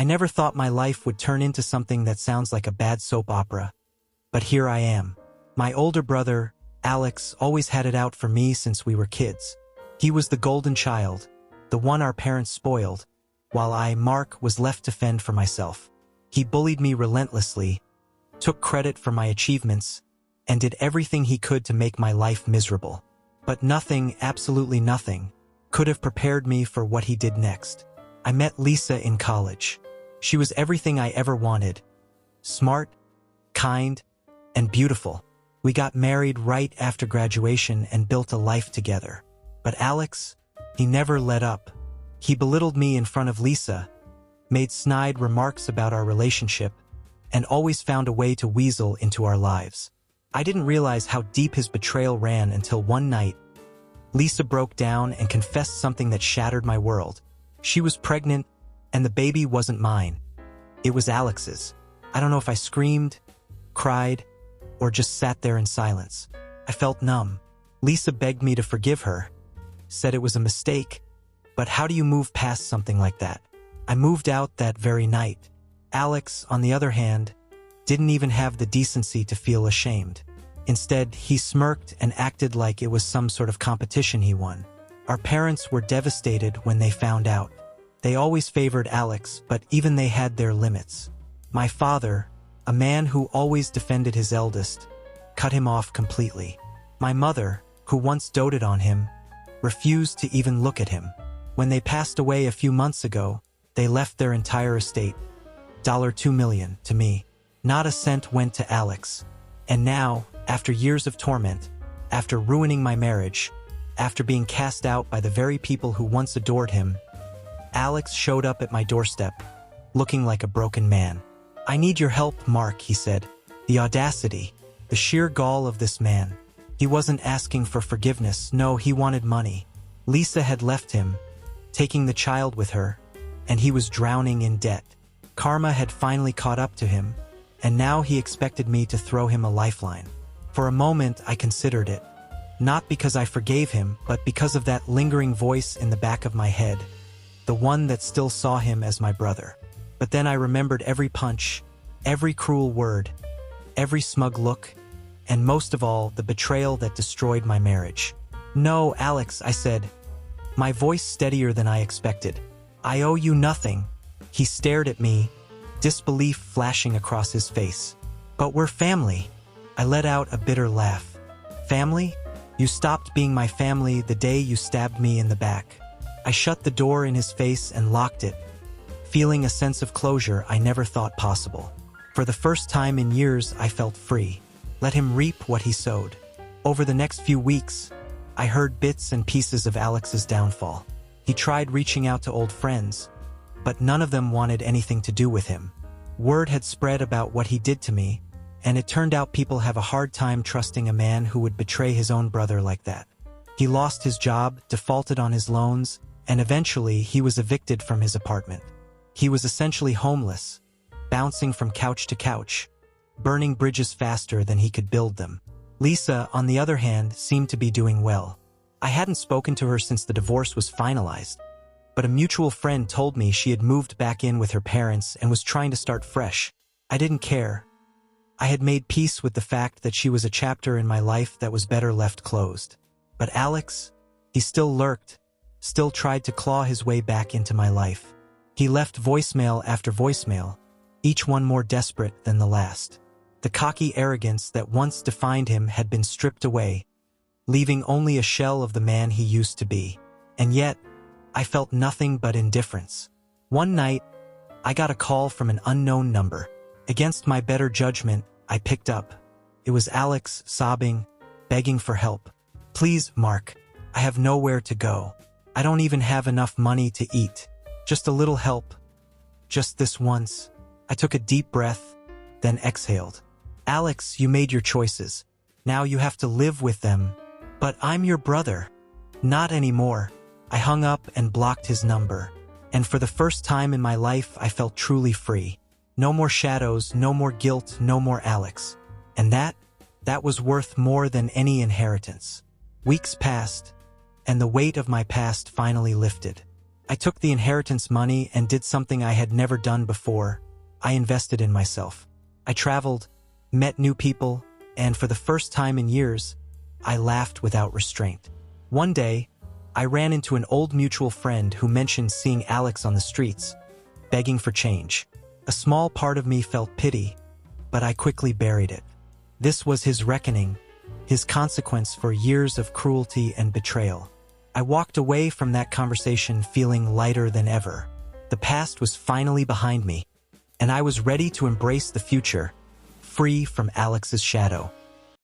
I never thought my life would turn into something that sounds like a bad soap opera. But here I am. My older brother, Alex, always had it out for me since we were kids. He was the golden child, the one our parents spoiled, while I, Mark, was left to fend for myself. He bullied me relentlessly, took credit for my achievements, and did everything he could to make my life miserable. But nothing, absolutely nothing, could have prepared me for what he did next. I met Lisa in college. She was everything I ever wanted. Smart, kind, and beautiful. We got married right after graduation and built a life together. But Alex, he never let up. He belittled me in front of Lisa, made snide remarks about our relationship, and always found a way to weasel into our lives. I didn't realize how deep his betrayal ran until one night, Lisa broke down and confessed something that shattered my world. She was pregnant, and the baby wasn't mine. It was Alex's. I don't know if I screamed, cried, or just sat there in silence. I felt numb. Lisa begged me to forgive her, said it was a mistake, but how do you move past something like that? I moved out that very night. Alex, on the other hand, didn't even have the decency to feel ashamed. Instead, he smirked and acted like it was some sort of competition he won. Our parents were devastated when they found out. They always favored Alex, but even they had their limits. My father, a man who always defended his eldest, cut him off completely. My mother, who once doted on him, refused to even look at him. When they passed away a few months ago, they left their entire estate, $2 million, to me. Not a cent went to Alex. And now, after years of torment, after ruining my marriage, after being cast out by the very people who once adored him, Alex showed up at my doorstep, looking like a broken man. "I need your help, Mark," he said. The audacity, the sheer gall of this man. He wasn't asking for forgiveness, no, he wanted money. Lisa had left him, taking the child with her, and he was drowning in debt. Karma had finally caught up to him, and now he expected me to throw him a lifeline. For a moment, I considered it. Not because I forgave him, but because of that lingering voice in the back of my head, the one that still saw him as my brother. But then I remembered every punch, every cruel word, every smug look, and most of all, the betrayal that destroyed my marriage. "No, Alex," I said, my voice steadier than I expected. "I owe you nothing." He stared at me, disbelief flashing across his face. "But we're family." I let out a bitter laugh. "Family? You stopped being my family the day you stabbed me in the back." I shut the door in his face and locked it, feeling a sense of closure I never thought possible. For the first time in years, I felt free. Let him reap what he sowed. Over the next few weeks, I heard bits and pieces of Alex's downfall. He tried reaching out to old friends, but none of them wanted anything to do with him. Word had spread about what he did to me, and it turned out people have a hard time trusting a man who would betray his own brother like that. He lost his job, defaulted on his loans, and eventually he was evicted from his apartment. He was essentially homeless, bouncing from couch to couch, burning bridges faster than he could build them. Lisa, on the other hand, seemed to be doing well. I hadn't spoken to her since the divorce was finalized, but a mutual friend told me she had moved back in with her parents and was trying to start fresh. I didn't care. I had made peace with the fact that she was a chapter in my life that was better left closed. But Alex, he still lurked, still tried to claw his way back into my life. He left voicemail after voicemail, each one more desperate than the last. The cocky arrogance that once defined him had been stripped away, leaving only a shell of the man he used to be. And yet, I felt nothing but indifference. One night, I got a call from an unknown number. Against my better judgment, I picked up. It was Alex, sobbing, begging for help. "Please, Mark, I have nowhere to go. I don't even have enough money to eat. Just a little help. Just this once." I took a deep breath, then exhaled. "Alex, you made your choices. Now you have to live with them. But I'm your brother." "Not anymore." I hung up and blocked his number. And for the first time in my life, I felt truly free. No more shadows, no more guilt, no more Alex. And that was worth more than any inheritance. Weeks passed, and the weight of my past finally lifted. I took the inheritance money and did something I had never done before. I invested in myself. I traveled, met new people, and for the first time in years, I laughed without restraint. One day, I ran into an old mutual friend who mentioned seeing Alex on the streets, begging for change. A small part of me felt pity, but I quickly buried it. This was his reckoning, his consequence for years of cruelty and betrayal. I walked away from that conversation feeling lighter than ever. The past was finally behind me, and I was ready to embrace the future, free from Alex's shadow.